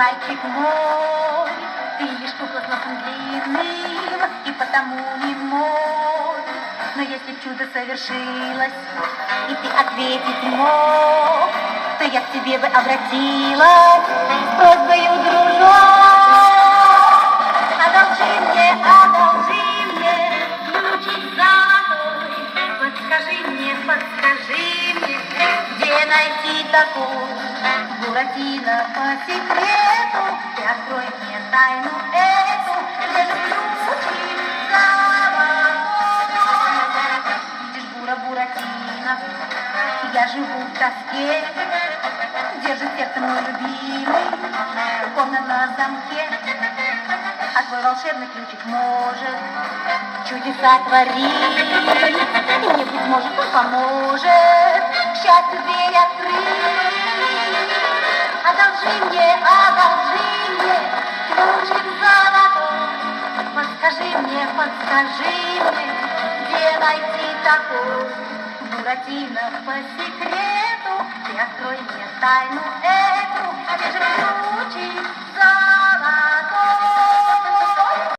мальчик мой, ты лишь кукла с носом длинным, и потому не мой. Но если б чудо совершилось, и ты ответить мог, то я к тебе бы обратилась с просьбою, дружок. Одолжи мне ключик золотой, подскажи мне, где найти такой Буратино по секрету, ты открой мне тайну эту, где же ключик золотой. Видишь, Буратино, я живу в тоске, держит сердце мой любимый, упорно на замке. А твой волшебный ключик может чудеса творить, и мне, быть может, он поможет к счастью дверь открыть. Одолжи мне ключик золотой, подскажи мне, где найти такой Буратино по секрету, ты открой мне тайну